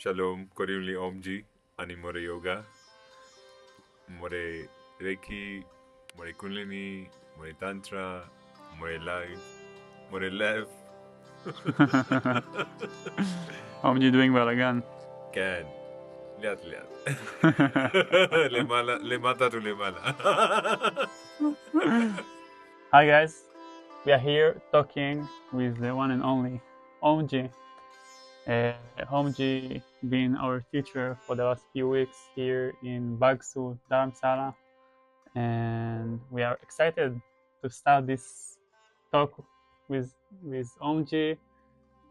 Shalom, Korimli Omji, Ani More Yoga, More Reiki, More Kundalini, More Tantra, More Life, More Love. Omji doing well again. Can. Liat. Lemata to lemala. Hi guys, we are here talking with the one and only Omji. Omji being our teacher for the last few weeks here in Bhagsu, Dharmsala, and we are excited to start this talk with Omji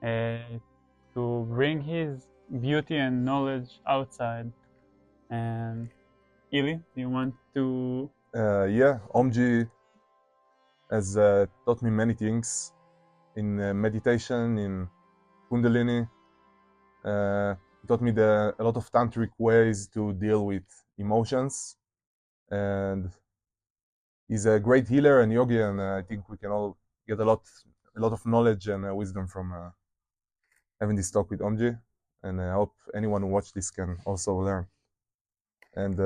to bring his beauty and knowledge outside. And Ili, do you want to? Omji has taught me many things in meditation, in Kundalini. He taught me a lot of tantric ways to deal with emotions, and he's a great healer and yogi, and I think we can all get a lot of knowledge and wisdom from having this talk with Omji, and I hope anyone who watched this can also learn. And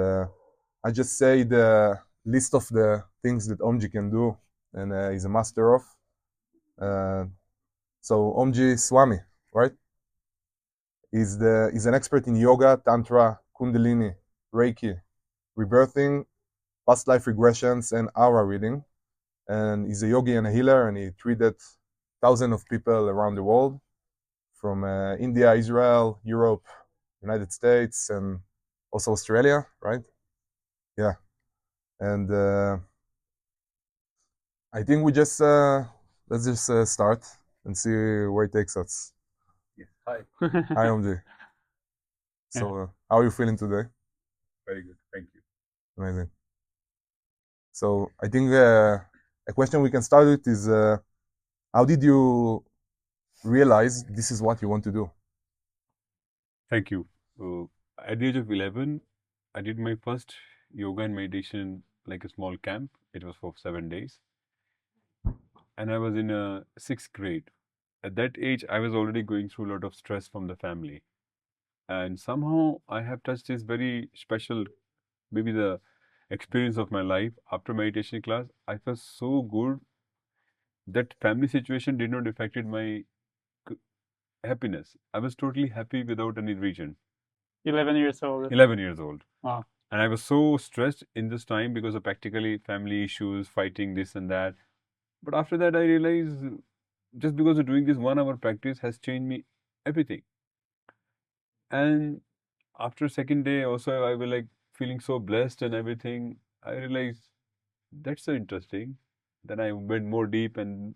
I just say the list of the things that Omji can do, and he's a master of. So Omji Swami, right? He's an expert in yoga, tantra, Kundalini, Reiki, rebirthing, past life regressions, and aura reading. And he's a yogi and a healer, and he treated thousands of people around the world, from India, Israel, Europe, United States, and also Australia, right? Yeah. And I think we just let's just start and see where it takes us. Yeah. Hi. Hi, Omji. So, how are you feeling today? Very good, thank you. Amazing. So, I think a question we can start with is, how did you realize this is what you want to do? Thank you. At the age of 11, I did my first yoga and meditation, like a small camp. It was for 7 days. And I was in a 6th grade. At that age, I was already going through a lot of stress from the family. And somehow I have touched this very special, maybe the experience of my life. After meditation class, I felt so good that family situation did not affect my happiness. I was totally happy without any reason. 11 years old. 11 years old. Wow. And I was so stressed in this time because of practically family issues, fighting this and that. But after that, I realized just because of doing this 1 hour practice has changed me everything. And after second day also, I was like feeling so blessed and everything. I realized that's so interesting. Then I went more deep, and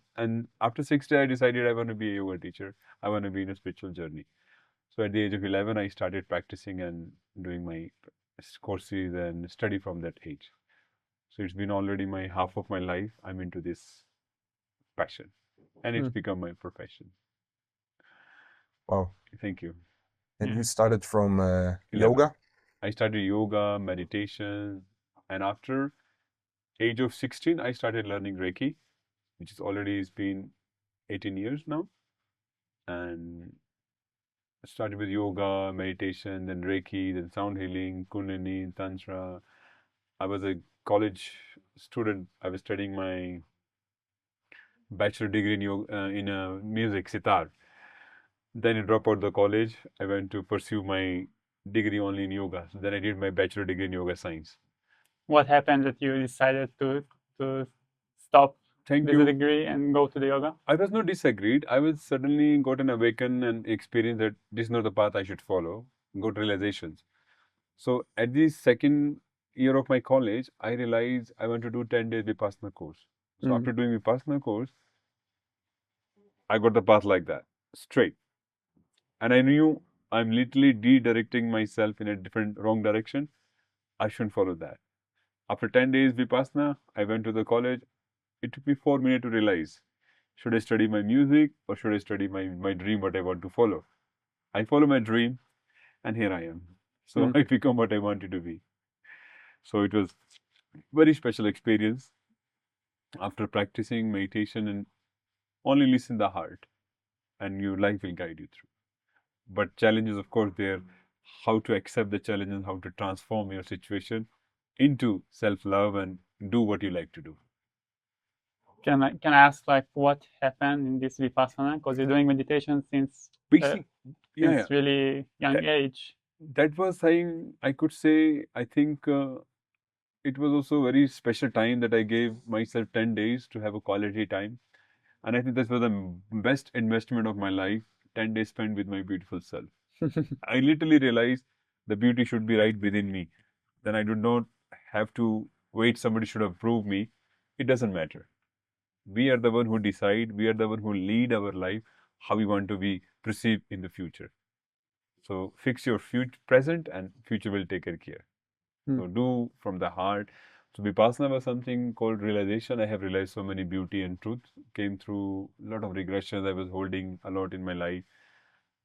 after 6th day, I decided I want to be a yoga teacher. I want to be in a spiritual journey. So at the age of 11, I started practicing and doing my courses and study from that age. So it's been already my half of my life. I'm into this passion, and it's become my profession. Wow. Thank you. And you started from yoga? I started yoga, meditation, and after age of 16, I started learning Reiki, which is already has been 18 years now. And I started with yoga, meditation, then Reiki, then sound healing, Kundalini, Tantra. I was a college student. I was studying my bachelor degree in yoga, music, sitar. Then I dropped out the college. I went to pursue my degree only in yoga. So then I did my bachelor degree in yoga science. What happened that you decided to stop the degree and go to the yoga? I was not disagreed. I was suddenly got an awaken and experience that this is not the path I should follow. Got realizations. So at the second year of my college, I realized I want to do 10 days Vipassana course. So after doing Vipassana course, I got the path like that, straight. And I knew I'm literally redirecting myself in a different, wrong direction. I shouldn't follow that. After 10 days Vipassana, I went to the college. It took me 4 minutes to realize, should I study my music or should I study my dream, what I want to follow? I follow my dream, and here I am. So I become what I wanted to be. So it was very special experience. After practicing meditation and only listen the heart, and your life will guide you through. but challenges, of course, there. How to accept the challenge and how to transform your situation into self-love and do what you like to do. Can I ask like what happened in this vipassana? Because you're doing meditation since Basically, yeah, really young age. that was saying, I could say, I think it was also a very special time that I gave myself 10 days to have a quality time. And I think this was the best investment of my life, 10 days spent with my beautiful self. I literally realized the beauty should be right within me. Then I do not have to wait somebody should approve me. It doesn't matter. We are the one who decide, we are the one who lead our life, how we want to be perceived in the future. So fix your future, present, and future will take care. So do from the heart. So Vipassana was something called realization. I have realized so many beauty and truth. Came through a lot of regressions I was holding a lot in my life.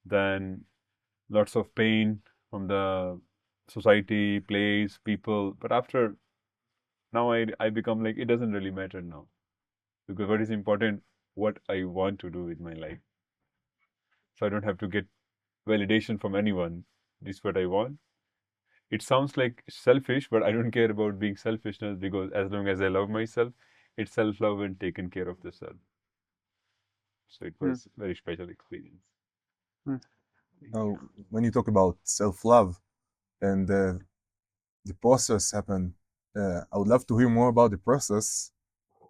Then lots of pain from the society, place, people. But after now I become like, it doesn't really matter now. Because what is important, what I want to do with my life. So I don't have to get validation from anyone. This is what I want. It sounds like selfish, but I don't care about being selfishness, because as long as I love myself, it's self-love and taking care of the self. So it was a very special experience. Now, when you talk about self-love and the process happened, I would love to hear more about the process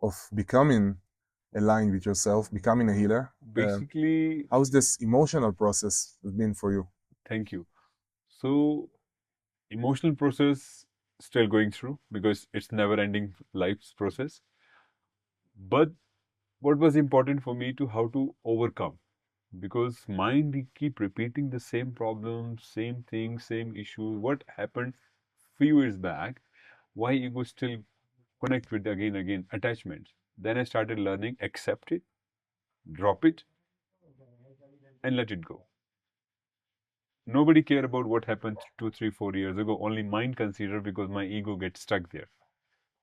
of becoming aligned with yourself, becoming a healer. Basically, how's this emotional process been for you? Thank you. So, emotional process still going through, because it's never-ending life's process. But what was important for me to how to overcome, because mind we keep repeating the same problems, same things, same issues. What happened few years back? Why ego still connect with again attachments? Then I started learning, accept it, drop it, and let it go. Nobody care about what happened 2, 3, 4 years ago. Only mind consider, because my ego gets stuck there.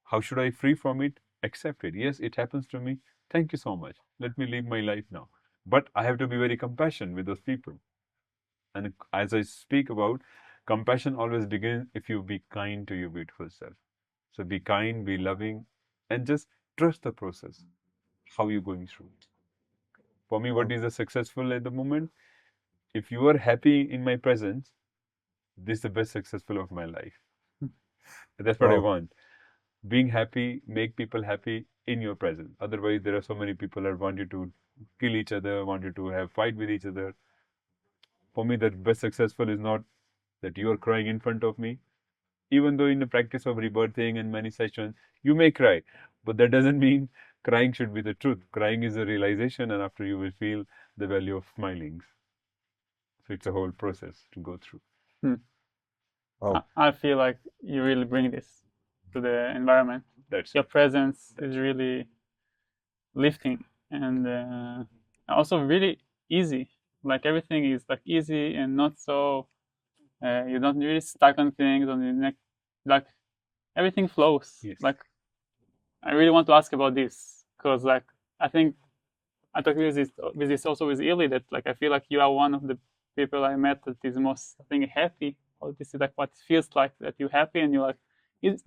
How should I free from it? Accept it. Yes, it happens to me. Thank you so much. Let me live my life now. But I have to be very compassionate with those people. And as I speak about, compassion always begins if you be kind to your beautiful self. So be kind, be loving, and just trust the process. How you going through it. For me, what is the successful at the moment? If you are happy in my presence, this is the best successful of my life. That's what I want. Being happy, make people happy in your presence. Otherwise, there are so many people that want you to kill each other, want you to have fight with each other. For me, the best successful is not that you are crying in front of me. Even though in the practice of rebirthing and many sessions, you may cry, but that doesn't mean crying should be the truth. Crying is a realization, and after you will feel the value of smiling. So it's a whole process to go through. I feel like you really bring this to the environment. Your presence is really lifting, and also really easy. Like everything is like easy and not so. You're not really stuck on things on the neck. Like everything flows. Yes. Like I really want to ask about this, because like I think I talked with this also with Ili, that like I feel like you are one of the people I met that is most, I think, happy. Or this is like what it feels like, that you're happy and you're like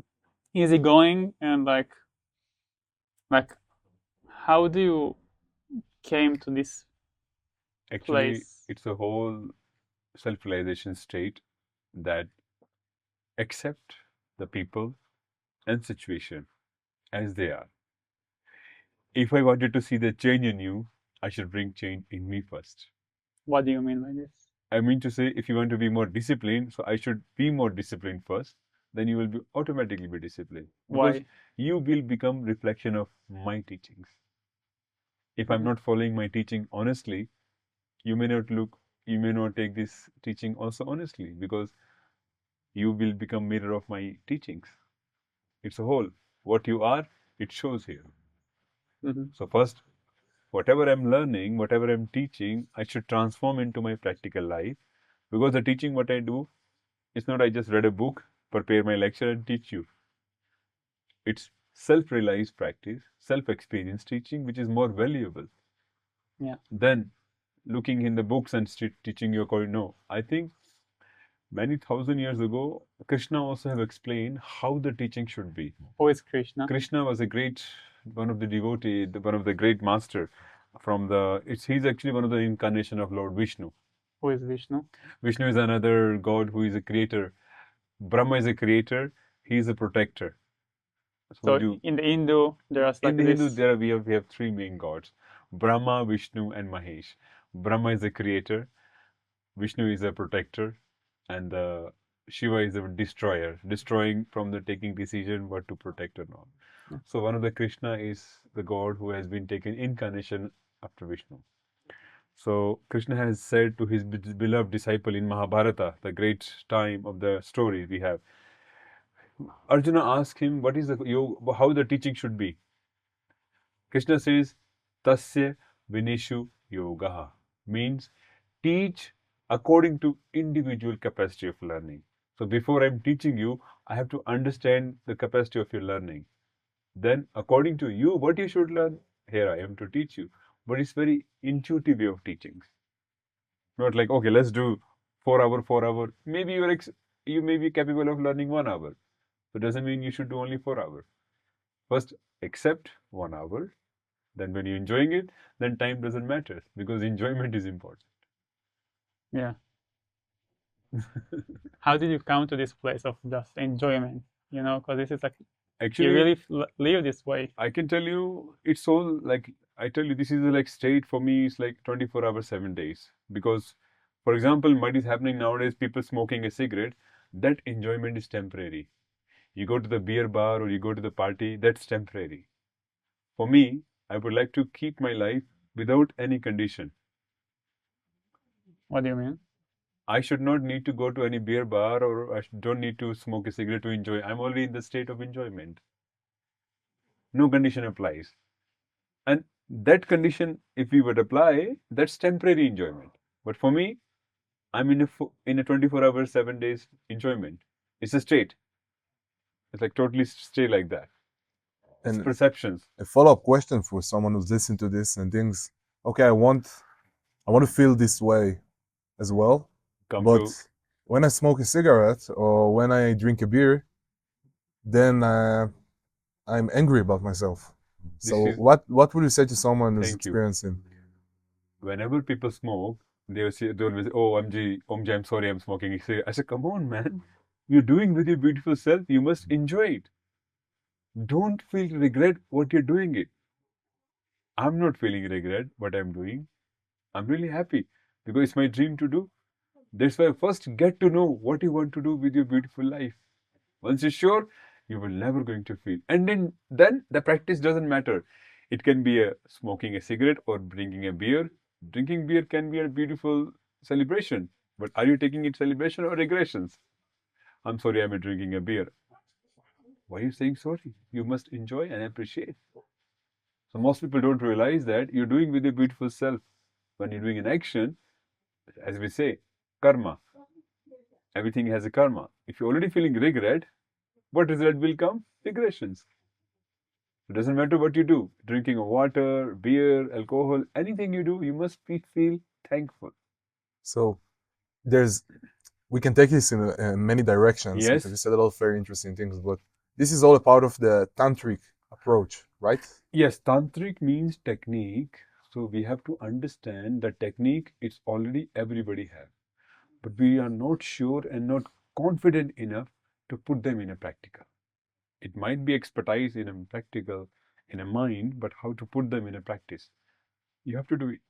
easy going, and like how do you came to this place? It's a whole self-realization state that accept the people and situation as they are. If I wanted to see the change in you, I should bring change in me first. What do you mean by this? I mean to say, if you want to be more disciplined, so I should be more disciplined first, then you will be automatically be disciplined. Because Why? you will become reflection of my teachings. If I'm not following my teaching honestly, you may not take this teaching also honestly, because you will become mirror of my teachings. It's a whole. What you are, it shows here. So first, whatever I'm learning, whatever I'm teaching, I should transform into my practical life. Because the teaching what I do, it's not I just read a book, prepare my lecture and teach you. It's self-realized practice, self-experience teaching, which is more valuable. Yeah. Then looking in the books and teaching you according. No, I think many thousand years ago, Krishna also have explained how the teaching should be. Who is Krishna? Krishna was a great, one of the devotee, one of the great master from the, he's actually one of the incarnation of Lord Vishnu. Who is Vishnu? Vishnu is another god who is a creator. Brahma is a creator, he is a protector. So in the Hindu, there are like in the this. Hindu, we have three main gods: Brahma, Vishnu, and Mahesh. Brahma is a creator, Vishnu is a protector, and Shiva is a destroyer, destroying from the taking decision what to protect or not. Yeah. So one of the Krishna is the god who has been taken incarnation after Vishnu. So Krishna has said to his beloved disciple in Mahabharata, the great time of the story we have. Arjuna asked him, what is how the teaching should be? Krishna says, Tasya Vinishu Yogaha, means teach according to individual capacity of learning. So before I'm teaching you, I have to understand the capacity of your learning. Then according to you, what you should learn, here I am to teach you. But it's very intuitive way of teaching. Not like, okay, let's do 4 hour. Maybe you may be capable of learning 1 hour. So it doesn't mean you should do only 4 hours. First, accept 1 hour. Then when you're enjoying it, then time doesn't matter because enjoyment is important. Yeah. How did you come to this place of just enjoyment? You know, because this is like, Actually, you really live this way. I can tell you, it's all like, I tell you, this is like state for me, it's like 24 hours, 7 days. Because, for example, what is happening nowadays, people smoking a cigarette, that enjoyment is temporary. You go to the beer bar or you go to the party, that's temporary. For me, I would like to keep my life without any condition. What do you mean? I should not need to go to any beer bar or I don't need to smoke a cigarette to enjoy. I'm already in the state of enjoyment. No condition applies. And that condition, if we would apply, that's temporary enjoyment. But for me, I'm in a 24 hours, 7 days enjoyment. It's a state. It's like totally stay like that. It's And perceptions. a follow-up question for someone who's listening to this and thinks, okay, I want to feel this way as well. But when I smoke a cigarette or when I drink a beer, then I'm angry about myself. So what will you say to someone who's experiencing? Whenever people smoke, they always say, oh, Omji, I'm sorry, I'm smoking. I said, come on, man. You're doing with your beautiful self. You must enjoy it. Don't feel regret what you're doing it. I'm not feeling regret what I'm doing. I'm really happy because it's my dream to do. That's why first get to know what you want to do with your beautiful life. Once you're sure, you will never going to feel. And then the practice doesn't matter. It can be smoking a cigarette or drinking a beer. Drinking beer can be a beautiful celebration. But are you taking it celebration or regressions? I'm sorry, I'm drinking a beer. Why are you saying sorry? You must enjoy and appreciate. So most people don't realize that you're doing with your beautiful self. When you're doing an action, as we say, karma. Everything has a karma. If you're already feeling regret, what result will come? Regressions. It doesn't matter what you do. Drinking of water, beer, alcohol, anything you do, you must feel thankful. So we can take this in many directions. Yes. Because you said a lot of very interesting things, but this is all a part of the tantric approach, right? Yes, tantric means technique. So we have to understand that technique, it's already everybody have. But we are not sure and not confident enough to put them in a practical. It might be expertise in a practical, in a mind, but how to put them in a practice? You have to do it.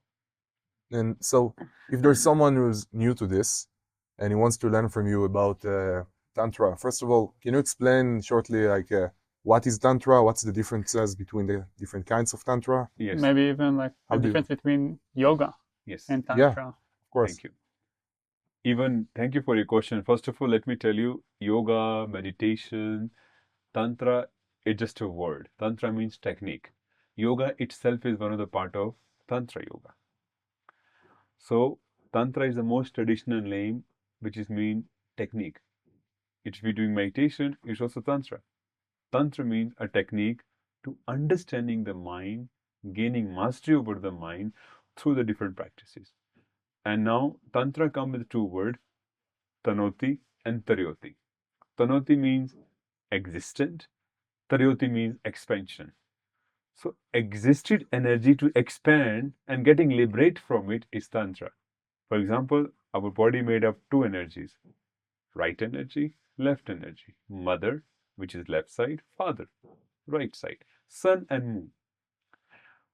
And so if there's someone who's new to this and he wants to learn from you about Tantra, first of all, can you explain shortly like what is Tantra? What's the differences between the different kinds of Tantra? Yes. Maybe even like the difference between yoga and Tantra. Yeah, of course. Thank you. Thank you for your question. First of all, let me tell you, yoga, meditation, Tantra is just a word. Tantra means technique. Yoga itself is one of the part of Tantra yoga. So, Tantra is the most traditional name, which is mean technique. If we're doing meditation, it's also Tantra. Tantra means a technique to understanding the mind, gaining mastery over the mind through the different practices. And now Tantra comes with two words, Tanoti and Taryoti. Tanoti means existent, Taryoti means expansion. So existed energy to expand and getting liberate from it is Tantra. For example, our body made of two energies, right energy, left energy. Mother, which is left side, father, right side. Sun and moon.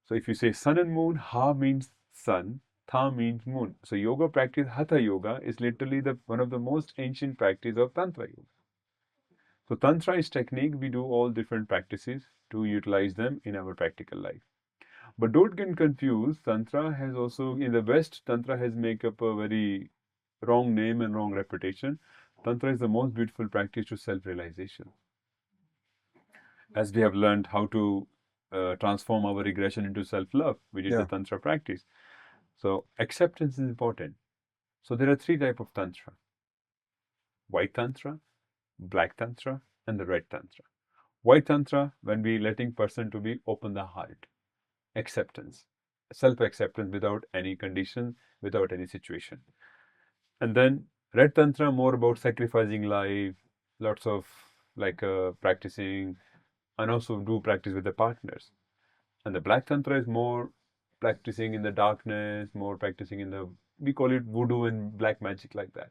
So if you say sun and moon, Ha means sun, Tha means moon. So yoga practice, Hatha yoga, is literally one of the most ancient practice of Tantra yoga. So Tantra is technique. We do all different practices to utilize them in our practical life. But don't get confused. Tantra has also, in the West, Tantra has make up a very wrong name and wrong reputation. Tantra is the most beautiful practice to self-realization. As we have learned how to transform our regression into self-love, we did the Tantra practice. So acceptance is important. So there are three types of Tantra. White Tantra, Black Tantra, and the Red Tantra. White Tantra, when we letting person to be open the heart. Acceptance, self-acceptance without any condition, without any situation. And then Red Tantra, more about sacrificing life, lots of practicing, and also do practice with the partners. And the Black Tantra is more practicing in the darkness, more practicing in the, we call it voodoo and black magic, like that.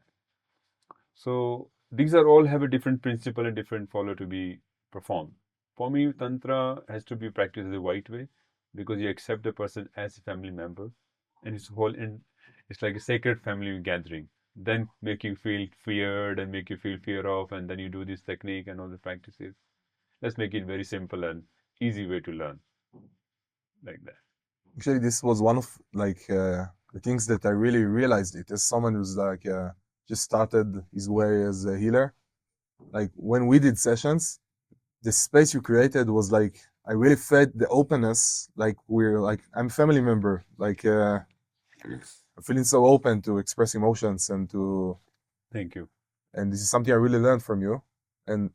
So these are all have a different principle and different follow to be performed. For me, Tantra has to be practiced the right way, because you accept the person as a family member, and it's like a sacred family gathering. Then make you feel feared and make you feel fear of, and then you do this technique and all the practices. Let's make it very simple and easy way to learn, like that. Actually, this was one of the things that I really realized it as someone who's just started his way as a healer. Like when we did sessions, the space you created was like, I really felt the openness. Like we're like, I'm a family member. Like I'm feeling so open to express emotions and to. Thank you. And this is something I really learned from you. And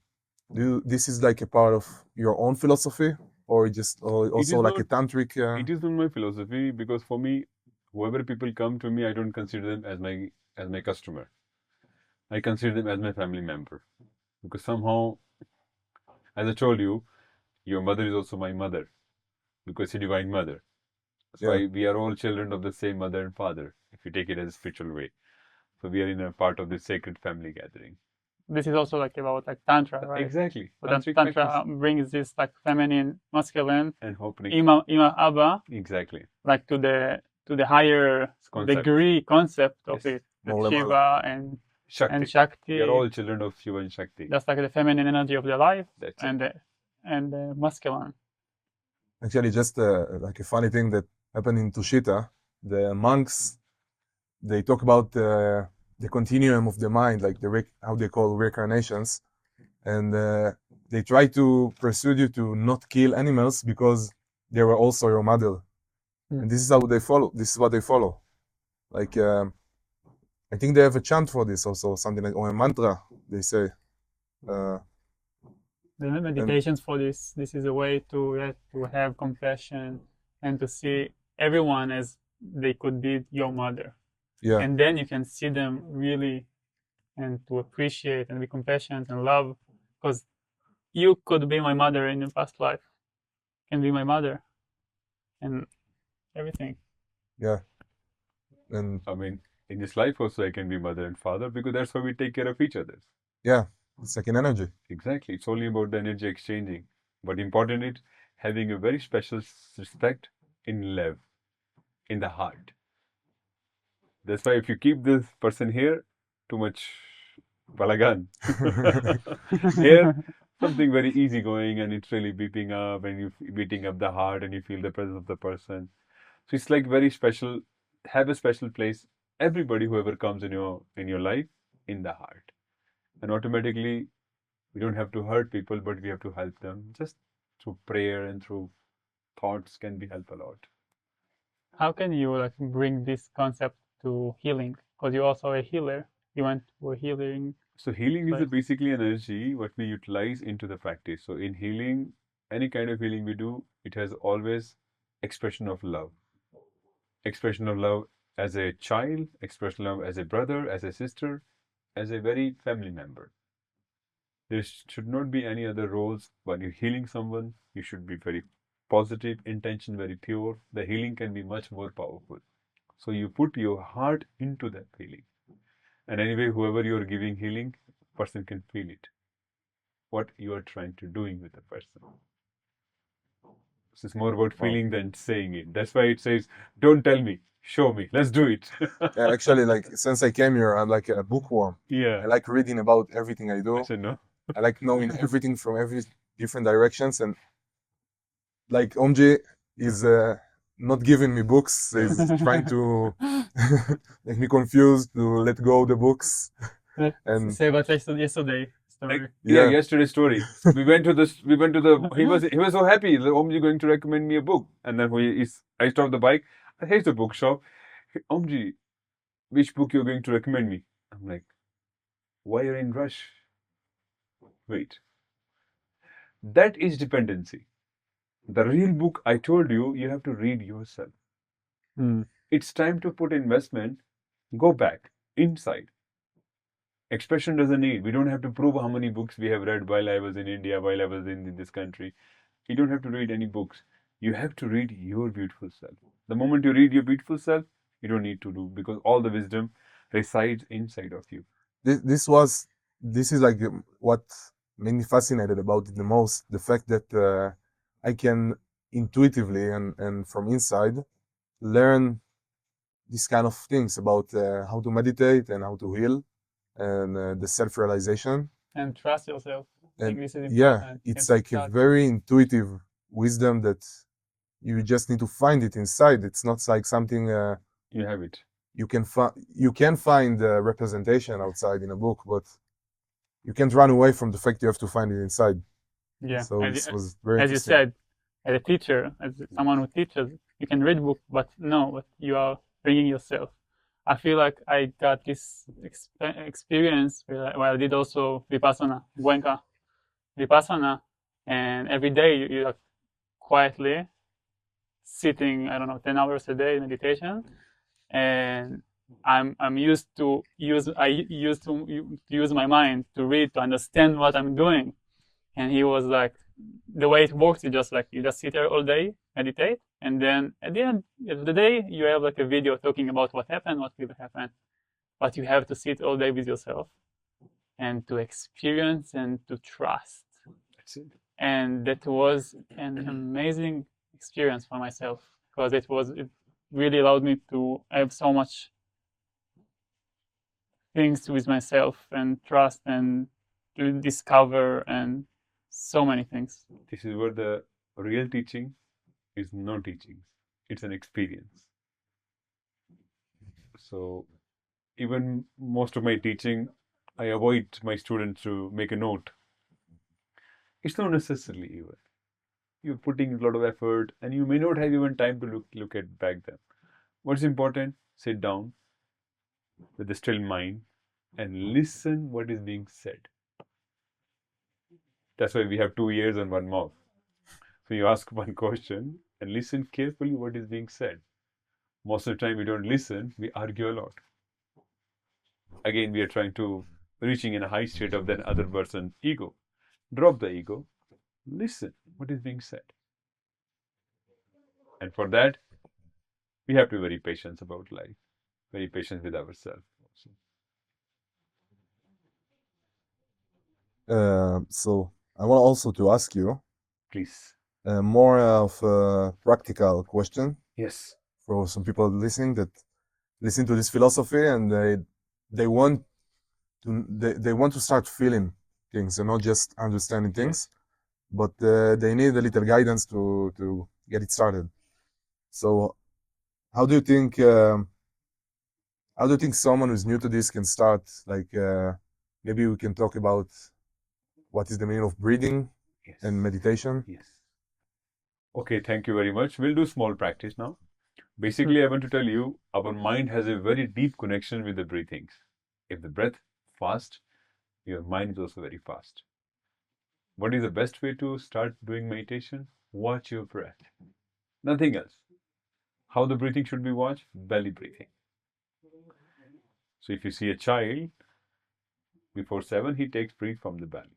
this is like a part of your own philosophy, or just also like a tantric? It is not my philosophy, because for me, whoever people come to me, I don't consider them as my customer. I consider them as my family member, because somehow, as I told you, your mother is also my mother, because she's a divine mother. So we are all children of the same mother and father, if you take it as a spiritual way. So we are in a part of this sacred family gathering. This is also like about like Tantra, right? Exactly. So Tantra brings this like feminine, masculine, and Ima Abba, exactly, like to the higher degree concept of it, like Shiva and Shakti. We are all children of Shiva and Shakti. That's like the feminine energy of the life, and the masculine. Actually, just like a funny thing that happened in Tushita, the monks, they talk about the continuum of the mind, like how they call reincarnations, and they try to persuade you to not kill animals because they were also your mother, and this is how they follow. This is what they follow. Like I think they have a chant for this also, something like, or a mantra. They say. The meditations for this is a way to have compassion and to see everyone as they could be your mother. Yeah. And then you can see them really, and to appreciate and be compassionate and love, because you could be my mother in your past life, can be my mother, and everything. Yeah. And I mean, in this life also I can be mother and father, because that's how we take care of each other. Yeah. It's like an energy. Exactly. It's only about the energy exchanging. But important is having a very special respect in love, in the heart. That's why if you keep this person here, too much balagan. Here, something very easygoing, and it's really beeping up, and you're beating up the heart, and you feel the presence of the person. So it's like very special. Have a special place. Everybody, whoever comes in your life, in the heart, and automatically, we don't have to hurt people, but we have to help them. Just through prayer and through thoughts can be help a lot. How can you like bring this concept to healing? Because you're also a healer. You went for healing. So healing is basically an energy what we utilize into the practice. So in healing, any kind of healing we do, it has always expression of love. Expression of love as a child, express love as a brother, as a sister, as a very family member. There should not be any other roles. When you're healing someone, you should be very positive, intention very pure. The healing can be much more powerful. So you put your heart into that healing. And anyway, whoever you're giving healing, person can feel it. What you are trying to doing with the person. It's more about feeling than saying it. That's why it says, don't tell me, show me, let's do it. Yeah, actually, like since I came here, I'm like a bookworm. Yeah. I like reading about everything I do. I said no. I like knowing everything from every different directions, and like Omji is not giving me books. He's trying to make me confused to let go of the books. And say about yesterday story. Yeah, yesterday's story. We went to the. He was so happy. The Omji going to recommend me a book, and then I stopped the bike. Here's the bookshop. Omji, which book you're going to recommend me? I'm like, why are you in rush? Wait. That is dependency. The real book I told you, you have to read yourself. It's time to put investment. Go back inside. Expression doesn't need. We don't have to prove how many books we have read while I was in India, while I was in this country. You don't have to read any books. You have to read your beautiful self. The moment you read your beautiful self, you don't need to do, because all the wisdom resides inside of you. This is like what made me fascinated about it the most. The fact that I can intuitively and from inside learn these kind of things about how to meditate and how to heal and the self-realization. And trust yourself. And this is yeah, important. it's like a very intuitive wisdom that you just need to find it inside. It's not like something You have it. you can find the representation outside in a book, but you can't run away from the fact you have to find it inside. Yeah. So this was very as you interesting. said, as a teacher, as someone who teaches, you can read book, but you are bringing yourself. I feel like I got this experience where I did also Vipassana, Goenka Vipassana, and every day you are quietly sitting, 10 hours a day in meditation, and I'm used to use my mind to read, to understand what I'm doing. And he was like, the way it works is just like you just sit there all day, meditate, and then at the end of the day you have like a video talking about what happened, what will happen. But you have to sit all day with yourself and to experience and to trust. That's it. And that was an amazing experience for myself, because it really allowed me to have so much things with myself and trust and to discover and so many things. This is where the real teaching is no teaching. It's an experience. So even most of my teaching, I avoid my students to make a note. It's not necessarily even. You're putting a lot of effort and you may not have even time to look at back them. What's important? Sit down with a still mind and listen what is being said. That's why we have 2 ears and 1 mouth. So you ask one question and listen carefully what is being said. Most of the time we don't listen, we argue a lot. Again, we are trying to reaching in a high state of that other person's ego. Drop the ego, listen what is being said. And for that, we have to be very patient about life, very patient with ourselves. So I want also to ask you, Please. More of a practical question. Yes. For some people listening that listen to this philosophy and they want to start feeling things and not just understanding things, but they need a little guidance to get it started. So how do you think someone who's new to this can start? Like maybe we can talk about what is the meaning of breathing and meditation. Yes. Okay, thank you very much. We'll do small practice now. Basically, I want to tell you, our mind has a very deep connection with the breathings. If the breath fast, your mind is also very fast. What is the best way to start doing meditation? Watch your breath. Nothing else. How the breathing should be watched? Belly breathing. So if you see a child, before 7, he takes breath from the belly.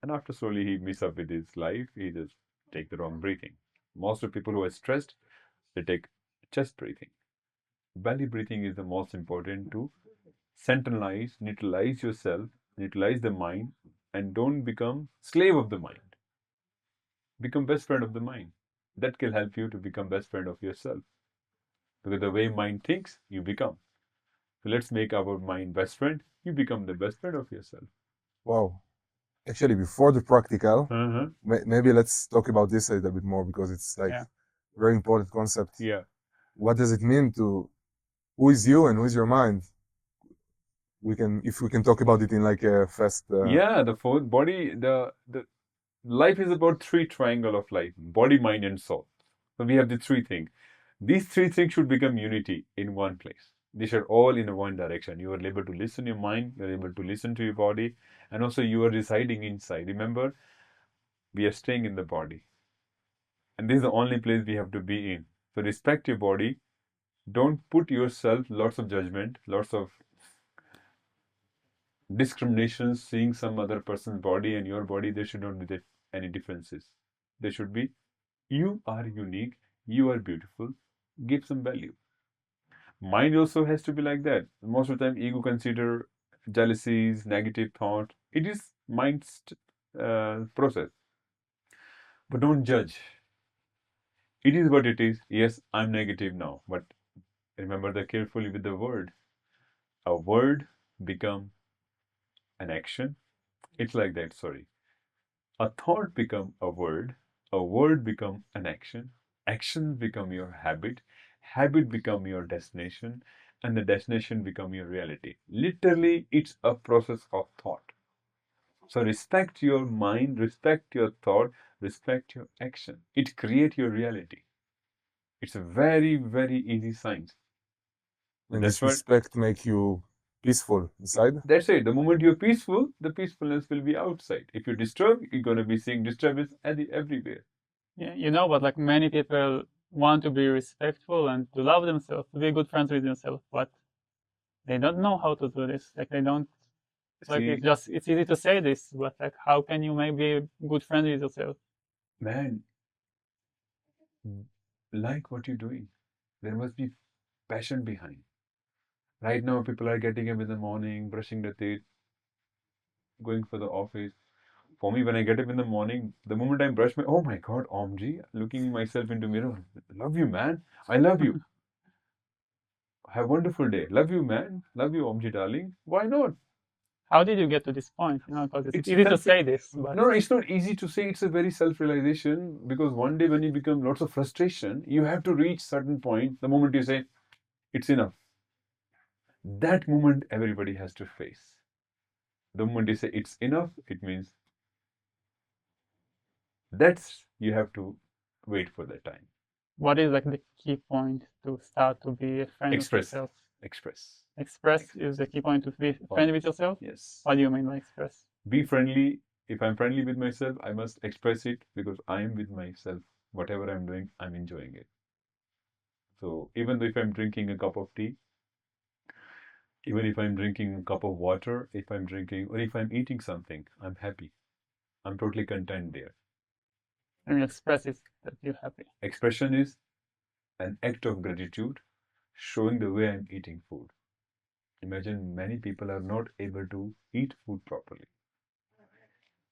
And after slowly he meets up with his life, he just take the wrong breathing. Most of the people who are stressed, they take chest breathing. Belly breathing is the most important to centralize, neutralize yourself, neutralize the mind, and don't become slave of the mind. Become best friend of the mind. That can help you to become best friend of yourself. Because the way mind thinks, you become. So let's make our mind best friend. You become the best friend of yourself. Wow. Actually, before the practical, Uh-huh. maybe let's talk about this a little bit more, because it's like very important concept. Yeah. What does it mean to, who is you and who is your mind? If we can talk about it in like a fast. Yeah, the fourth body, the life is about 3 triangle of life: body, mind, and soul. So we have the 3 things. These 3 things should become unity in one place. These are all in one direction. You are able to listen to your mind, you are able to listen to your body, and also you are residing inside. Remember, we are staying in the body. And this is the only place we have to be in. So respect your body. Don't put yourself lots of judgment, lots of discrimination, seeing some other person's body and your body. There should not be any differences. There should be, you are unique, you are beautiful, give some value. Mind also has to be like that. Most of the time, ego consider jealousies, negative thought. It is mind's process. But don't judge. It is what it is. Yes, I'm negative now, but remember that carefully with the word. A word become an action. It's like that, sorry. A thought become a word become an action become your habit become your destination, and the destination become your reality. Literally, it's a process of thought. So respect your mind, respect your thought, respect your action. It create your reality. It's a very, very easy science. And That's this what. respect make you peaceful inside. That's it. The moment you're peaceful, the peacefulness will be outside. If you disturb, you're gonna be seeing disturbance everywhere. Yeah, you know, but like many people want to be respectful and to love themselves, to be good friends with themselves, but they don't know how to do this. Like they don't. Like See, it's easy to say this, but like how can you maybe a good friend with yourself? man, like what you're doing. There must be passion behind. Right now, people are getting up in the morning, brushing their teeth, going for the office. For me, when I get up in the morning, the moment I brush oh my God, Omji, looking myself into mirror, love you, man. I love you. Have a wonderful day. Love you, man. Love you, Omji, darling. Why not? How did you get to this point? You know, because it's It's easy to self. say this, but No, it's not easy to say. It's a very self-realization, because one day when you become lots of frustration, you have to reach certain point. The moment you say, it's enough. That moment everybody has to face. The moment you say it's enough, it means that's, you have to wait for that time. what is like the key point to start to be a friend of Express. yourself? Express. Express is the key point to be a friend with yourself? Yes. What do you mean by express? Be friendly. If I'm friendly with myself, I must express it, because I am with myself. Whatever I'm doing, I'm enjoying it. So even though if I'm drinking a cup of tea, even if I'm drinking a cup of water, if I'm drinking, or if I'm eating something, I'm happy. I'm totally content there. I mean, express is that you're happy. Expression is an act of gratitude, showing the way I'm eating food. Imagine many people are not able to eat food properly.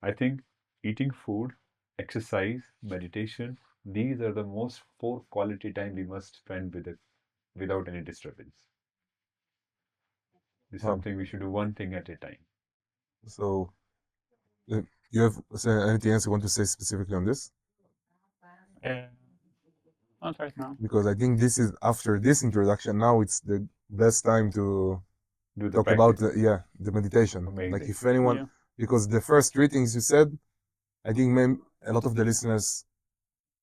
I think eating food, exercise, meditation, these are the most 4 quality time we must spend with it without any disturbance. This is something we should do one thing at a time. So, you have anything else you want to say specifically on this? Not right now. Because I think this is, after this introduction, now it's the best time to Do the talk about the meditation. Amazing. Like if anyone, because the first 3 things you said, I think a lot of the listeners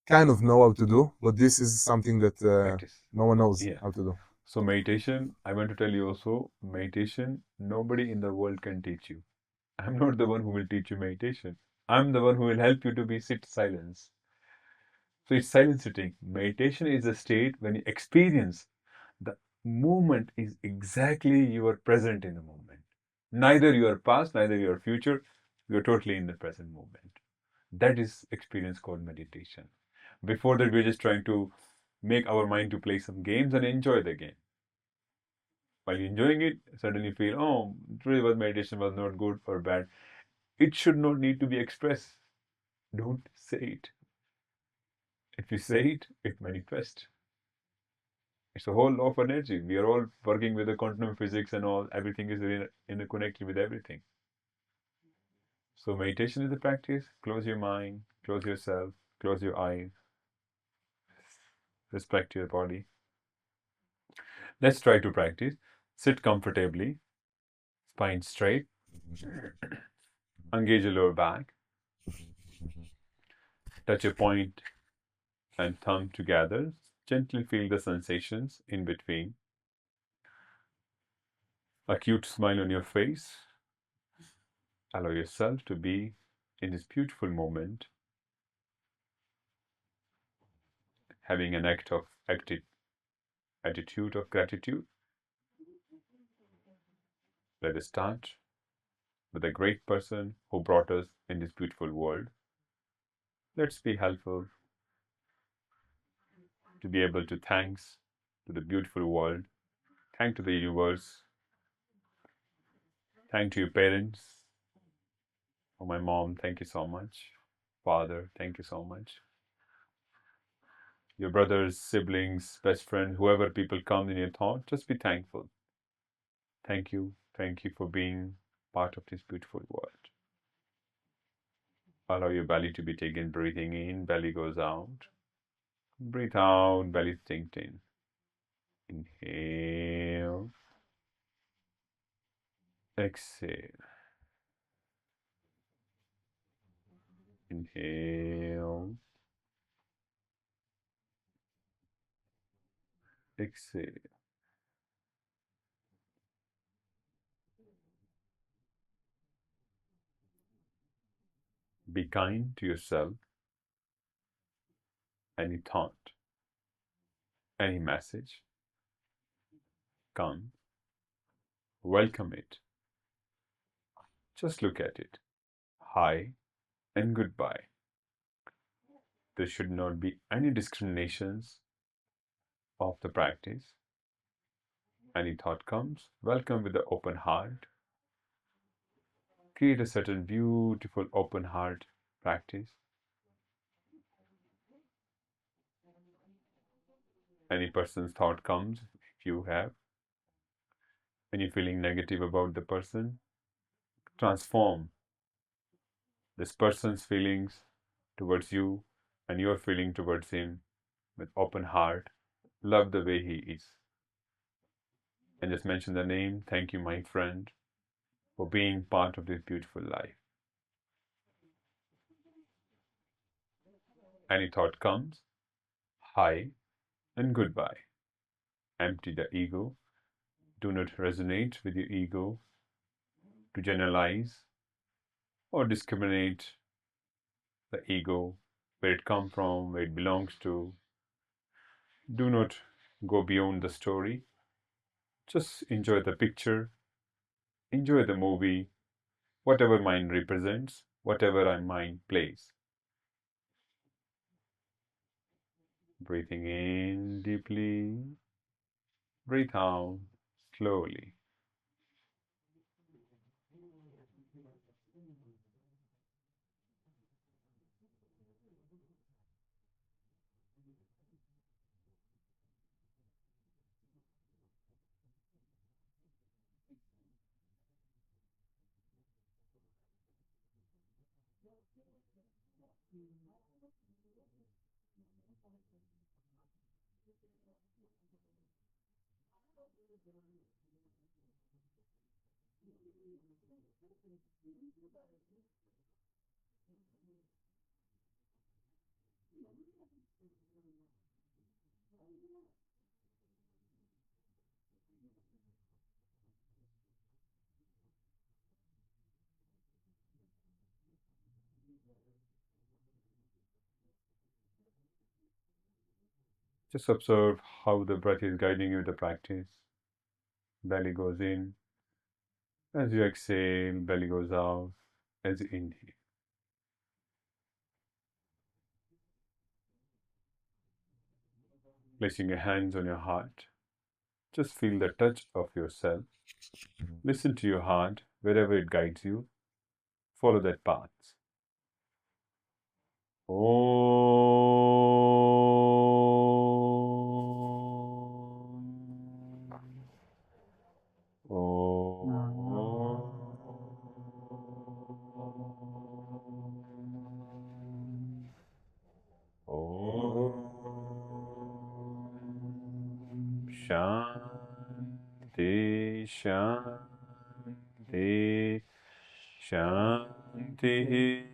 kind of know how to do, but this is something that no one knows how to do. So meditation, I want to tell you also, meditation, nobody in the world can teach you. I'm not the one who will teach you meditation. I'm the one who will help you to be sit silence. So it's silent sitting. Meditation is a state when you experience movement is exactly you are present in the moment. Neither you are past, neither you are future. You are totally in the present moment. That is experience called meditation. Before that, we're just trying to make our mind to play some games and enjoy the game. While enjoying it, suddenly feel, oh, today was meditation was not good or bad. It should not need to be expressed. Don't say it. If you say it, it manifests. It's a whole law of energy. We are all working with the quantum physics and all. Everything is interconnected with everything. So meditation is a practice. Close your mind, close yourself, close your eyes. Respect your body. Let's try to practice. Sit comfortably, spine straight. Engage your lower back. Touch your point and thumb together. Gently feel the sensations in between. A cute smile on your face. Allow yourself to be in this beautiful moment, having an attitude of gratitude. Let us start with a great person who brought us in this beautiful world. Let's be helpful to be able to thanks to the beautiful world, thank to the universe, thank to your parents. Oh, my mom, thank you so much. Father, thank you so much. Your brothers, siblings, best friend, whoever people come in your thought, just be thankful. Thank you for being part of this beautiful world. Allow your belly to be taken, breathing in, belly goes out. Breathe out, belly sinks in. Inhale, exhale. Inhale, exhale. Be kind to yourself. Any thought, any message, come, welcome it. Just look at it. Hi and goodbye. There should not be any discriminations of the practice. Any thought comes, welcome with the open heart. Create a certain beautiful open heart practice. Any person's thought comes, if you have, when you're feeling negative about the person, transform this person's feelings towards you and your feeling towards him with open heart. Love the way he is. And just mention the name. Thank you, my friend, for being part of this beautiful life. Any thought comes, hi and goodbye. Empty the ego. Do not resonate with your ego to generalize or discriminate the ego, where it comes from, where it belongs to. Do not go beyond the story. Just enjoy the picture, enjoy the movie, whatever mind represents, whatever our mind plays. Breathing in deeply, breathe out slowly. Just observe how the breath is guiding you, the practice. Belly goes in. As you exhale, belly goes out. As you inhale. Placing your hands on your heart. Just feel the touch of yourself. Listen to your heart wherever it guides you. Follow that path. Shanti, Shanti, Shanti.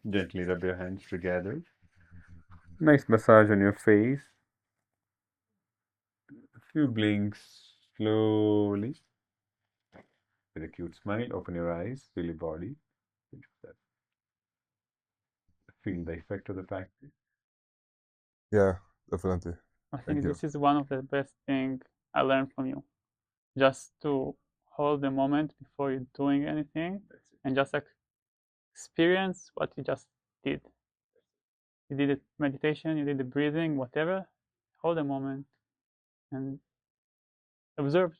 Gently rub your hands together. Nice massage on your face. A few blinks slowly. With a cute smile, open your eyes, feel your body. Feel the effect of the practice. Yeah, definitely. I Thank think you. this is one of the best things I learned from you. Just to hold the moment before you're doing anything and just like experience what you just did. You did the meditation, you did the breathing, whatever. Hold the moment and observe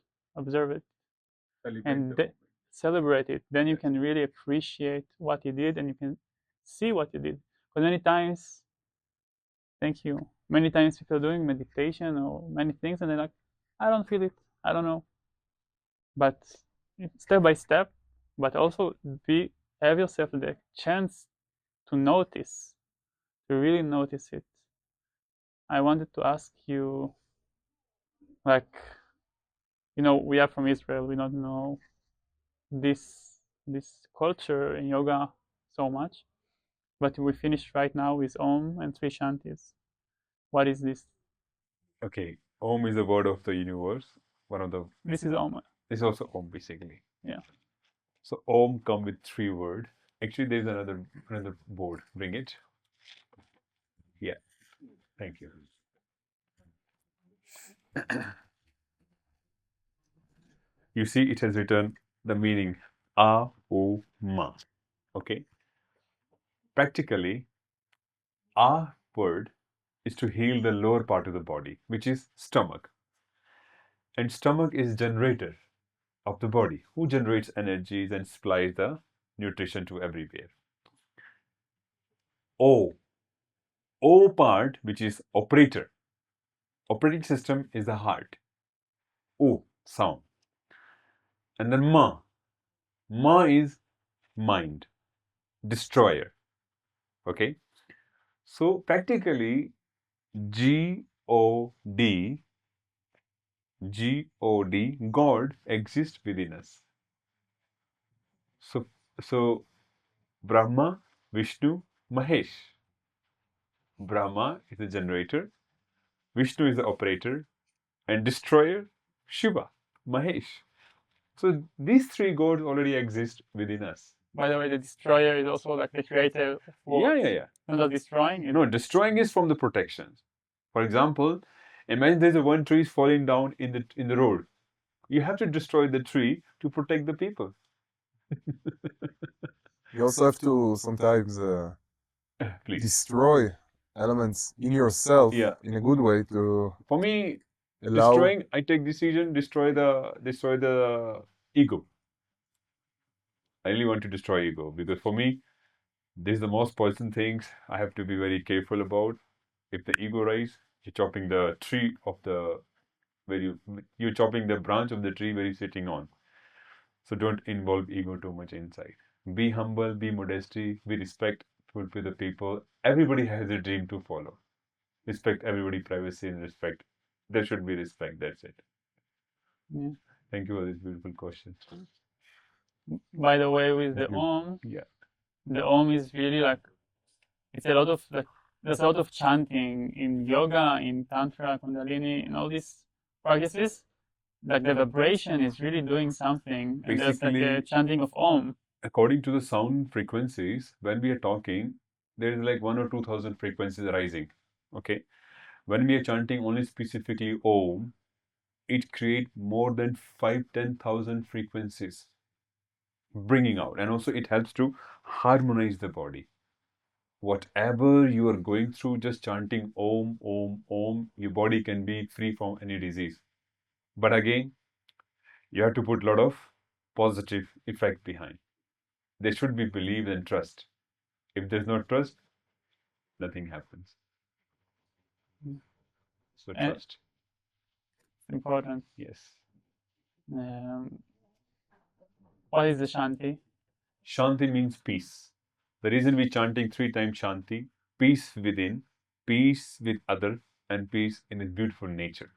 it and celebrate it. Then you can really appreciate what you did and you can see what you did. Because many times, thank you, many times people are doing meditation or many things and they're like, I don't feel it, I don't know. But step by step, but also have yourself the chance to notice, to really notice it. I wanted to ask you, like, we are from Israel, we don't know this culture in yoga so much, but we finished right now with Om and three Shantis. What is this? Okay, Om is the word of the universe. This is Om. This is also Om, basically. Yeah. So Om come with 3 words. Actually, there's another board. Bring it. Yeah. Thank you. You see, it has written the meaning Aum. Okay. Practically, A word is to heal the lower part of the body, which is stomach. And stomach is generator of the body, who generates energies and supplies the nutrition to everywhere. O part, which is operator. Operating system is the heart. O sound. And then Ma. Ma is mind, destroyer. Okay. So practically God, God exists within us. So Brahma, Vishnu, Mahesh. Brahma is the generator, Vishnu is the operator, and destroyer, Shiva, Mahesh. So these 3 gods already exist within us. By the way, the destroyer is also like the creator of worlds. Yeah. Not destroying it. No, destroying is from the protections. For example, imagine there's one tree is falling down in the road. You have to destroy the tree to protect the people. You also have to sometimes Please. destroy elements in yourself in a good way to For me, allow. destroying, I take decision, destroy the ego. I really want to destroy ego because for me, this is the most poison things I have to be very careful about. If the ego rise, you're chopping the tree of the you're chopping the branch of the tree where you're sitting on. So don't involve ego too much inside. Be humble, be modesty, be respectful to the people. Everybody has a dream to follow. Respect everybody's privacy and respect. There should be respect. That's it. Yeah. Thank you for this beautiful question. By the way, with the Om, the Om is really like, it's a lot of like, there's a lot of chanting in yoga, in Tantra, Kundalini, in all these practices. Like the vibration is really doing something. And there's like a chanting of Om. According to the sound frequencies, when we are talking, there is like 1,000 or 2,000 frequencies rising. Okay, when we are chanting only specifically Om, it creates more than 5-10,000 frequencies bringing out, and also it helps to harmonize the body. Whatever you are going through, just chanting Om, Om, Om, your body can be free from any disease. But again, you have to put a lot of positive effect behind. There should be belief and trust. If there's no trust, nothing happens. So And- trust. Important. Yes. What is the Shanti? Shanti means peace. The reason we're chanting 3 times Shanti, peace within, peace with other, and peace in a beautiful nature.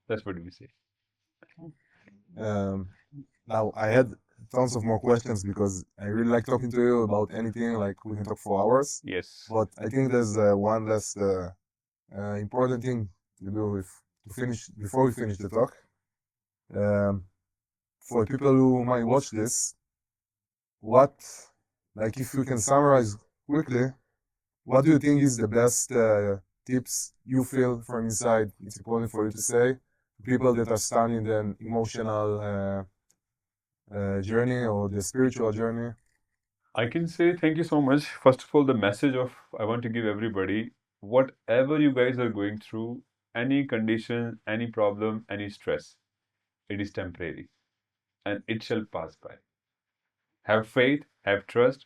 That's what we say. Now I had tons of more questions because I really like talking to you about anything. Like we can talk for hours. Yes. But I think there's one last important thing to do to finish before we finish the talk. For people who might watch this, if you can summarize quickly, what do you think is the best tips you feel from inside it's important for you to say to people that are starting an emotional journey or the spiritual journey? I can say thank you so much. First of all, the message of I want to give everybody, whatever you guys are going through, any condition, any problem, any stress, it is temporary and it shall pass by. Have faith, have trust,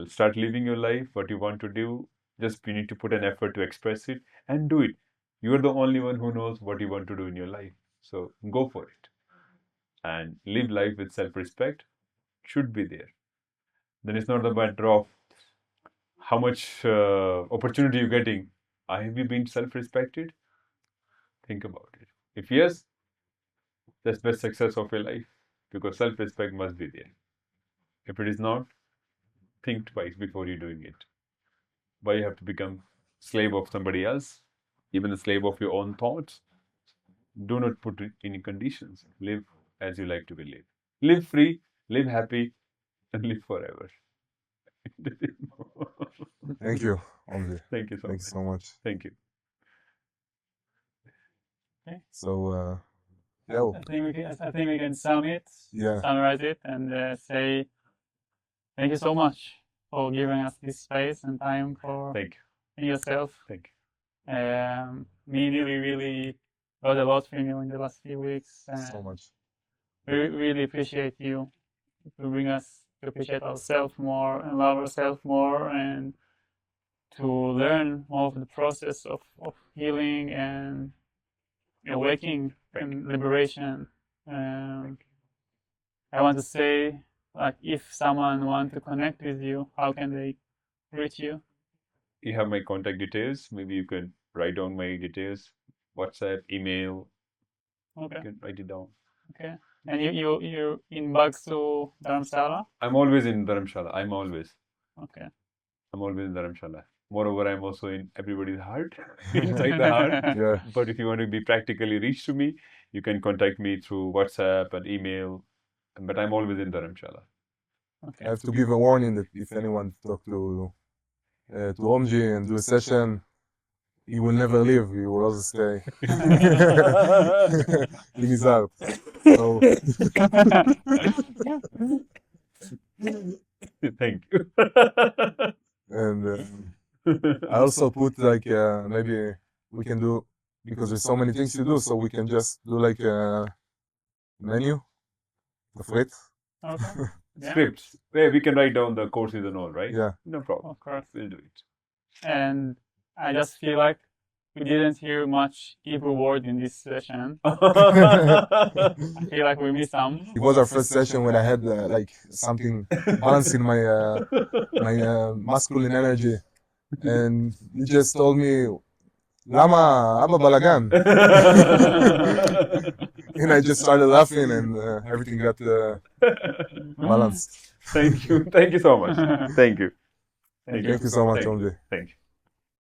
start living your life, what you want to do. Just you need to put an effort to express it and do it. You're the only one who knows what you want to do in your life. So go for it and live life with self-respect. Should be there. Then it's not the matter of how much opportunity you're getting. Have you been self-respected? Think about it. If yes, that's best success of your life because self-respect must be there. If it is not, think twice before you're doing it. Why you have to become slave of somebody else, even a slave of your own thoughts? Do not put it in conditions. Live as you like to be lived. Live free, live happy, and live forever. Thank you, Omji. Thank you so Thank you much. so much. Thank you. So, yeah, I think we can summarize it, and say thank you so much for giving us this space and time for Thank you. yourself. Thank We really got a lot from you in the last few weeks. so much. We really appreciate you to bring us to appreciate ourselves more and love ourselves more, and to learn more of the process of healing and awakening and liberation. I want to say, like, if someone wants to connect with you, how can they reach you? you. Have my contact details. Maybe you can write down my details. WhatsApp, email. Okay. You can write it down. Okay. And you're in Bhagsu, Dharmsala? I'm always in Dharmsala. I'm always in Dharmsala. Moreover, I'm also in everybody's heart, inside the heart. Yeah. But if you want to be practically reached to me, you can contact me through WhatsApp and email. But I'm always in Dharmsala. Okay. I have to give a warning that if anyone talk to Omji and do a session, he will never leave. He will always stay in his heart. So, Thank you. and I also put maybe we can do, because there's so many things to do, so we can just do like a menu of it. Okay. Yeah. Scripts where we can write down the courses and all, right? Yeah. No problem. Of course. We'll do it. And I just feel like we didn't hear much Hebrew word in this session. I feel like we missed some. It was our first session when I had something balancing my masculine energy, and he just told me, "Lama, Abba Balagan," and I just started laughing, and everything got balanced. Thank you. Thank you so much. Thank you. Thank you so much, Thank you. Omji. Thank you.